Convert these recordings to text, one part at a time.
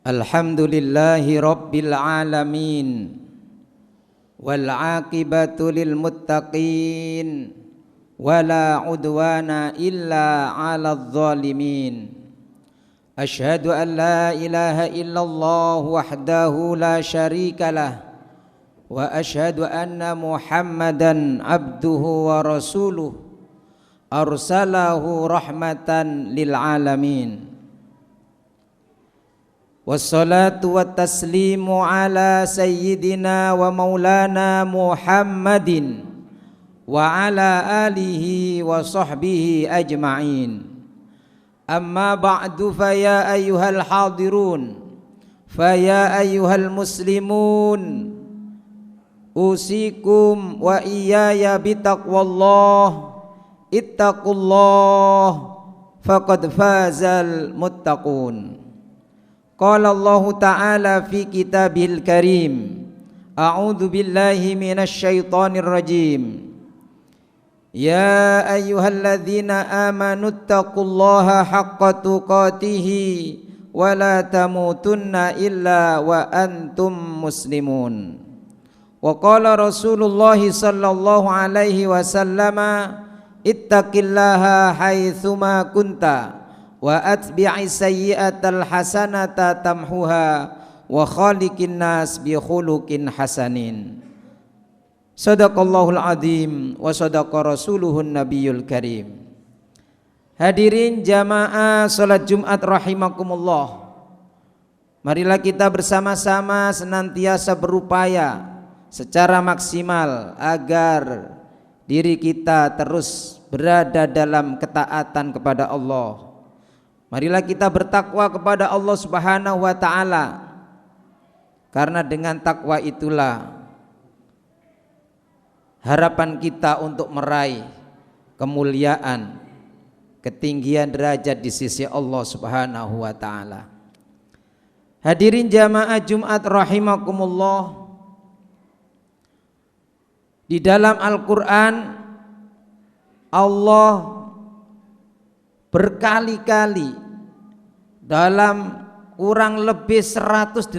Alhamdulillahi Rabbil Alamin wal aqibatu lil muttaqin wala udwana illa 'alal zalimin. Asyhadu an la ilaha illallah wahdahu la syarikalah wa asyhadu anna Muhammadan abduhu wa rasuluh arsalahu rahmatan lil alamin. Wassalatu wattaslimu ala sayyidina wa maulana Muhammadin wa ala alihi wa sahbihi ajma'in. Amma ba'du, fa ya ayyuhal hadirun, fa ya ayyuhal muslimun, usikum wa iyaya bitaqwallah, ittaqullah faqad fazal muttaqun. Qala Allah Ta'ala fi kitabihil karim, a'udzu billahi minasy syaithanir rajim. Ya ayyuhalladzina amanu taqullaha haqqa tuqatih wa la tamutunna illa wa antum muslimun. Wa qala Rasulullah sallallahu alaihi wasallam, ittaqillaha haitsuma kunta wa atbi'i sayyi'atal hasanata tamhuha wa khaliqin nas bi khuluqin hasanin. Shadaqallahul azim wa shadaqa rasuluhun nabiyul karim. Hadirin jamaah salat Jumat rahimakumullah, marilah kita bersama-sama senantiasa berupaya secara maksimal agar diri kita terus berada dalam ketaatan kepada Allah. Marilah kita bertakwa kepada Allah Subhanahu wa ta'ala, karena dengan takwa itulah harapan kita untuk meraih kemuliaan, ketinggian derajat di sisi Allah Subhanahu wa ta'ala. Hadirin jamaah Jumat rahimakumullah, di dalam Al-Quran Allah berkali-kali dalam kurang lebih 118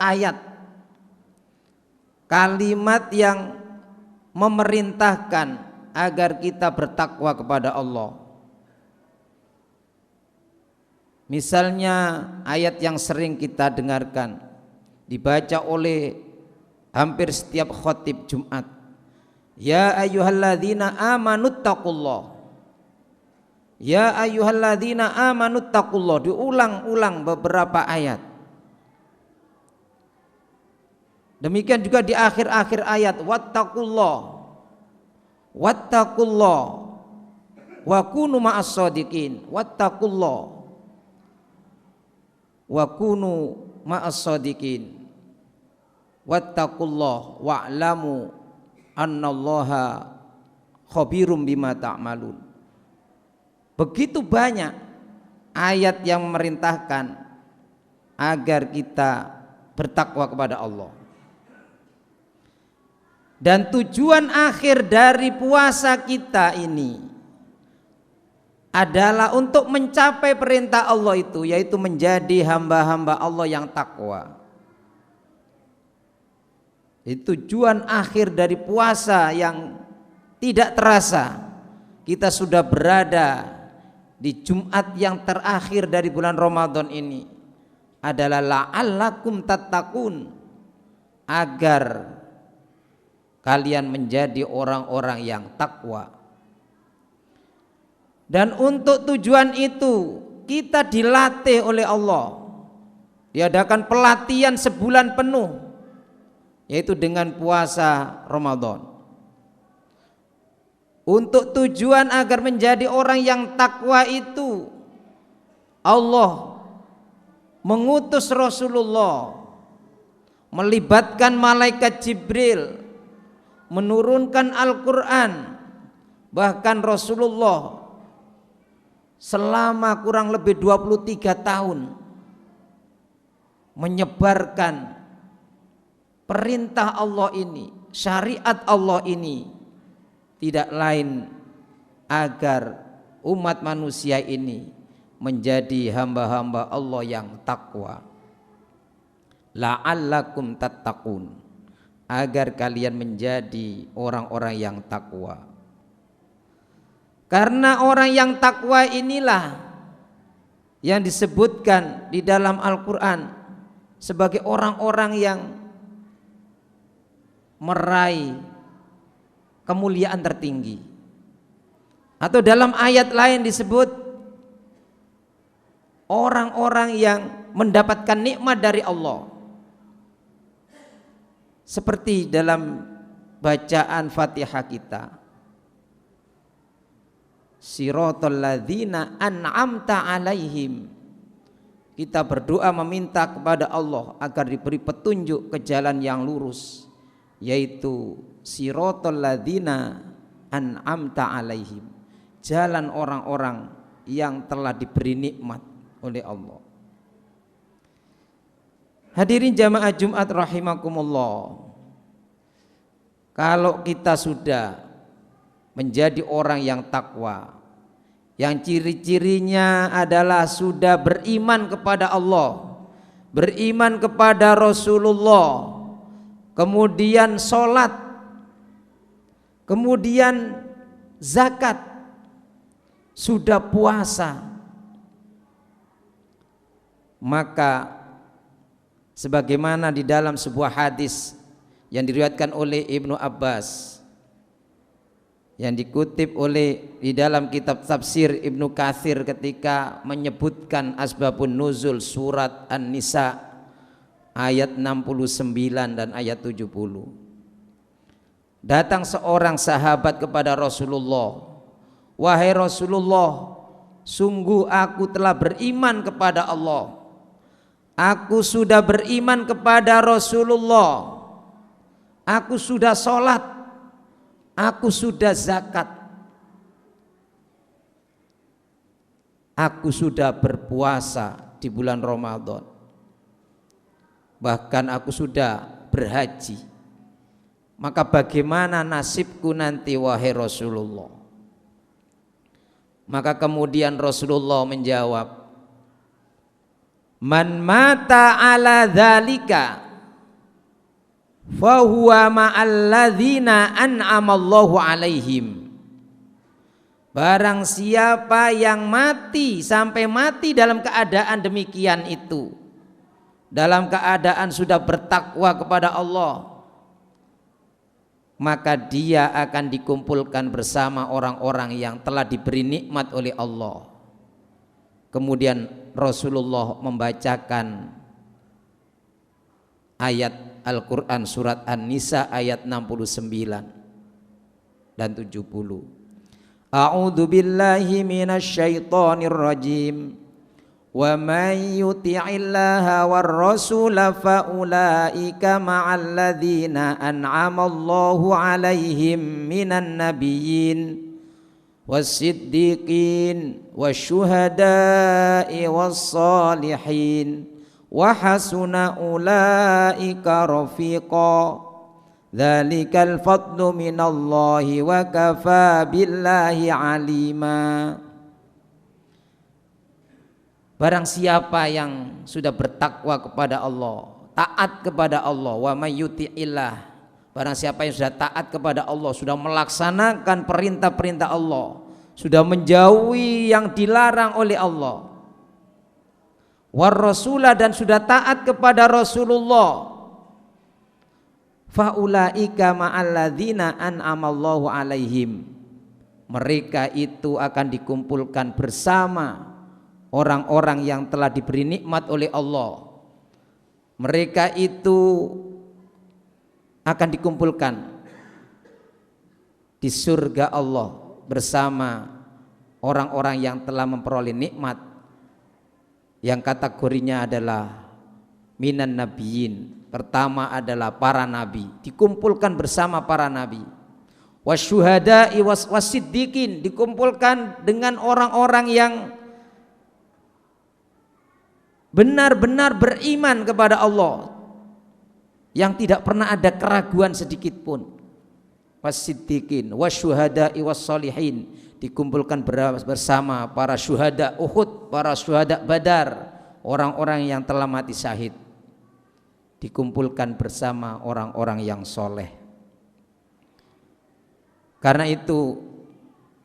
ayat kalimat yang memerintahkan agar kita bertakwa kepada Allah. Misalnya ayat yang sering kita dengarkan, dibaca oleh hampir setiap khatib Jumat, ya ayyuhalladzina amanuttaqullah, ya ayyuhalladzina amanuttaqullah, diulang-ulang beberapa ayat. Demikian juga di akhir-akhir ayat, wattaqullah, wattaqullah wa kunu ma'as shadiqin, wattaqullah wa kunu ma'as shadiqin, wattaqullah wa'lamu annallaha khabirum bima ta'malun. Begitu banyak ayat yang memerintahkan agar kita bertakwa kepada Allah. Dan tujuan akhir dari puasa kita ini adalah untuk mencapai perintah Allah itu, yaitu menjadi hamba-hamba Allah yang takwa. Itu tujuan akhir dari puasa yang tidak terasa kita sudah berada di Jumat yang terakhir dari bulan Ramadan ini, adalah la'allakum tattaqun, agar kalian menjadi orang-orang yang takwa. Dan untuk tujuan itu kita dilatih oleh Allah, diadakan pelatihan sebulan penuh, yaitu dengan puasa Ramadan. Untuk tujuan agar menjadi orang yang takwa itu, Allah mengutus Rasulullah, melibatkan malaikat Jibril, menurunkan Al-Quran. Bahkan Rasulullah selama kurang lebih 23 tahun menyebarkan perintah Allah ini, syariat Allah ini, tidak lain agar umat manusia ini menjadi hamba-hamba Allah yang takwa. La'allakum tattaqun, agar kalian menjadi orang-orang yang takwa. Karena orang yang takwa inilah yang disebutkan di dalam Al-Quran sebagai orang-orang yang meraih kemuliaan tertinggi. Atau dalam ayat lain disebut orang-orang yang mendapatkan nikmat dari Allah, seperti dalam bacaan Fatihah kita, Siratal ladzina an'amta alaihim. Kita berdoa meminta kepada Allah agar diberi petunjuk ke jalan yang lurus, yaitu Siratal ladzina an'amta alaihim, jalan orang-orang yang telah diberi nikmat oleh Allah. Hadirin jamaah Jumat rahimakumullah, kalau kita sudah menjadi orang yang takwa, yang ciri-cirinya adalah sudah beriman kepada Allah, beriman kepada Rasulullah, kemudian sholat, kemudian zakat, sudah puasa, maka sebagaimana di dalam sebuah hadis yang diriwayatkan oleh Ibnu Abbas, yang dikutip oleh di dalam kitab tafsir Ibnu Katsir ketika menyebutkan asbabun nuzul surat An-Nisa ayat 69 dan ayat 70. Datang seorang sahabat kepada Rasulullah, "Wahai Rasulullah, sungguh aku telah beriman kepada Allah. Aku sudah beriman kepada Rasulullah. Aku sudah sholat, aku sudah zakat, aku sudah berpuasa di bulan Ramadan, bahkan aku sudah berhaji. Maka bagaimana nasibku nanti wahai Rasulullah?" Maka kemudian Rasulullah menjawab, "Man mata ala dzalika fahuwa ma'alladzina an'amallahu alaihim." Barang siapa yang mati sampai mati dalam keadaan demikian itu, dalam keadaan sudah bertakwa kepada Allah, maka dia akan dikumpulkan bersama orang-orang yang telah diberi nikmat oleh Allah. Kemudian Rasulullah membacakan ayat Al-Quran surat An-Nisa ayat 69 dan 70. A'udzu billahi minasyaitonir rajim. Wa may yuti'illaha war rasula fa ulaika ma'al ladzina an'ama Allahu 'alaihim minan nabiyyin was-siddiqin wasyuhada'i was-salihin wa hasuna ulaika rafiqa. Dzalikal fadlu minallahi wa kafaa billahi 'alima. Barang siapa yang sudah bertakwa kepada Allah, taat kepada Allah, wa may yuti'illah, barang siapa yang sudah taat kepada Allah, sudah melaksanakan perintah-perintah Allah, sudah menjauhi yang dilarang oleh Allah, war rasulah, dan sudah taat kepada Rasulullah, faulaika ma'alladzina an'amallahu alaihim, mereka itu akan dikumpulkan bersama orang-orang yang telah diberi nikmat oleh Allah. Mereka itu akan dikumpulkan di surga Allah bersama orang-orang yang telah memperoleh nikmat, yang kategorinya adalah minan nabiyyin. Pertama adalah para nabi, dikumpulkan bersama para nabi. Wasyuhada'i wasiddiqin, dikumpulkan dengan orang-orang yang benar-benar beriman kepada Allah, yang tidak pernah ada keraguan sedikit pun. was-siddiqin wasyuhada'i was-sholihin, dikumpulkan bersama para syuhada Uhud, para syuhada Badar, orang-orang yang telah mati syahid, dikumpulkan bersama orang-orang yang soleh. Karena itu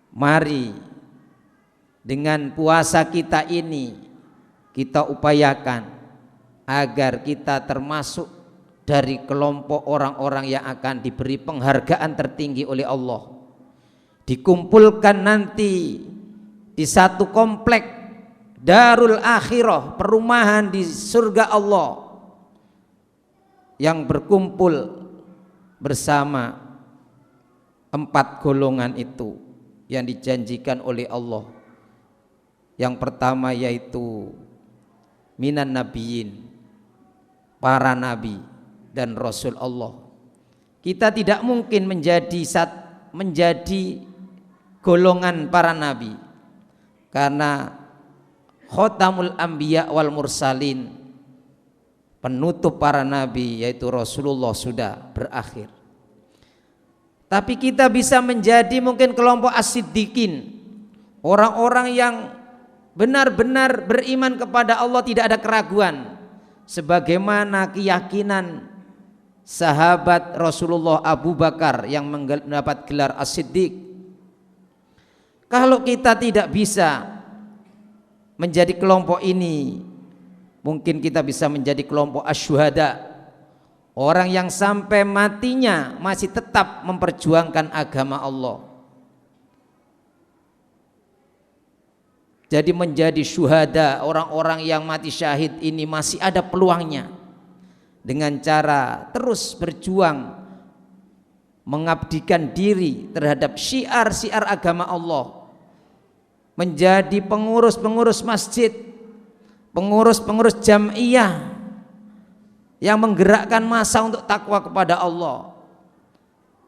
mari dengan puasa kita ini kita upayakan agar kita termasuk dari kelompok orang-orang yang akan diberi penghargaan tertinggi oleh Allah, dikumpulkan nanti di satu komplek Darul Akhirah, perumahan di surga Allah, yang berkumpul bersama 4 golongan itu yang dijanjikan oleh Allah. Yang pertama yaitu minan nabiyyin, para nabi dan rasul Allah. Kita tidak mungkin menjadi golongan para nabi, karena khotamul anbiya wal mursalin, penutup para nabi yaitu Rasulullah sudah berakhir. Tapi kita bisa menjadi mungkin kelompok as-siddiqin, orang-orang yang benar-benar beriman kepada Allah, tidak ada keraguan, sebagaimana keyakinan sahabat Rasulullah Abu Bakar yang mendapat gelar as-siddiq. Kalau kita tidak bisa menjadi kelompok ini, mungkin kita bisa menjadi kelompok asyuhada, orang yang sampai matinya masih tetap memperjuangkan agama Allah. Jadi menjadi syuhada, orang-orang yang mati syahid ini masih ada peluangnya, dengan cara terus berjuang mengabdikan diri terhadap syiar-syiar agama Allah, menjadi pengurus-pengurus masjid, pengurus-pengurus jam'iyah yang menggerakkan massa untuk takwa kepada Allah,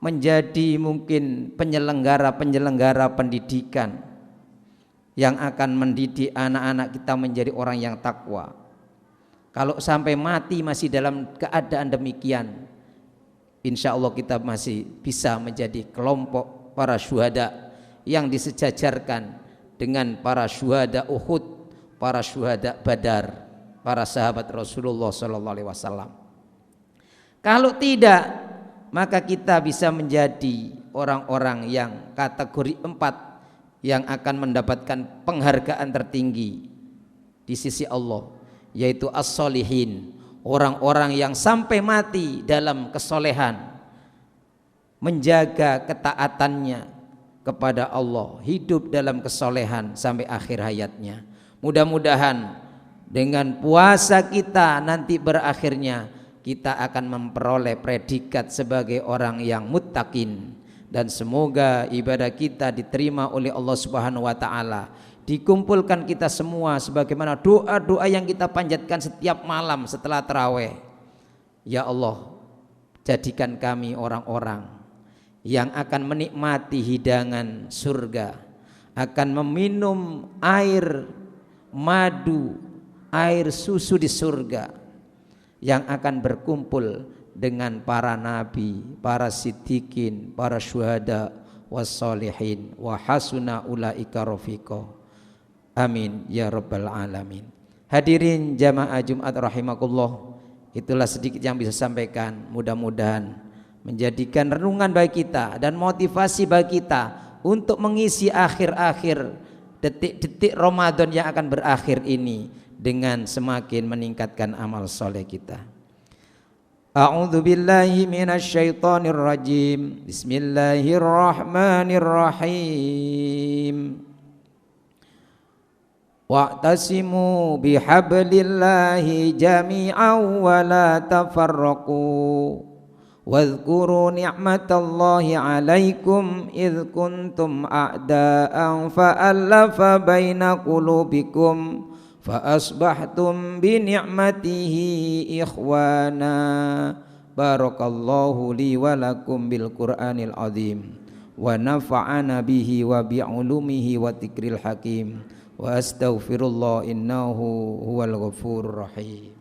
menjadi mungkin penyelenggara-penyelenggara pendidikan yang akan mendidik anak-anak kita menjadi orang yang takwa. Kalau sampai mati masih dalam keadaan demikian, insya Allah kita masih bisa menjadi kelompok para syuhada yang disejajarkan dengan para syuhada Uhud, para syuhada Badar, para sahabat Rasulullah SAW. Kalau tidak, maka kita bisa menjadi orang-orang yang kategori 4 yang akan mendapatkan penghargaan tertinggi di sisi Allah, yaitu as-sholihin, orang-orang yang sampai mati dalam kesolehan, menjaga ketaatannya kepada Allah, hidup dalam kesolehan sampai akhir hayatnya. Mudah-mudahan dengan puasa kita nanti berakhirnya kita akan memperoleh predikat sebagai orang yang muttaqin, dan semoga ibadah kita diterima oleh Allah Subhanahu wa taala. Dikumpulkan kita semua sebagaimana doa-doa yang kita panjatkan setiap malam setelah tarawih. Ya Allah, jadikan kami orang-orang yang akan menikmati hidangan surga, akan meminum air madu, air susu di surga, yang akan berkumpul dengan para nabi, para siddiqin, para syuhada wassolihin, wa hasuna ulaika rafiqa. Amin ya rabbal alamin. Hadirin jamaah Jumat rahimakumullah, itulah sedikit yang bisa sampaikan. Mudah-mudahan menjadikan renungan bagi kita dan motivasi bagi kita untuk mengisi akhir-akhir detik-detik Ramadan yang akan berakhir ini dengan semakin meningkatkan amal soleh kita. A'udzu billahi minasyaitonir rajim. Bismillahirrahmanirrahim. Wa'tasimu bihablillahi jami'an wa la tafarraqu. Wadhkuru ni'matallahi 'alaikum idh kuntum a'da'an fa'alafa baina qulubikum fa asbahtum bi ni'matihi ikhwana. Barakallahu li wa lakum bil Qur'anil azim wa nafa'ana bihi wa bi ulumihi wa dzikril hakim wa astaghfirullah innahu huwal ghafurur rahim.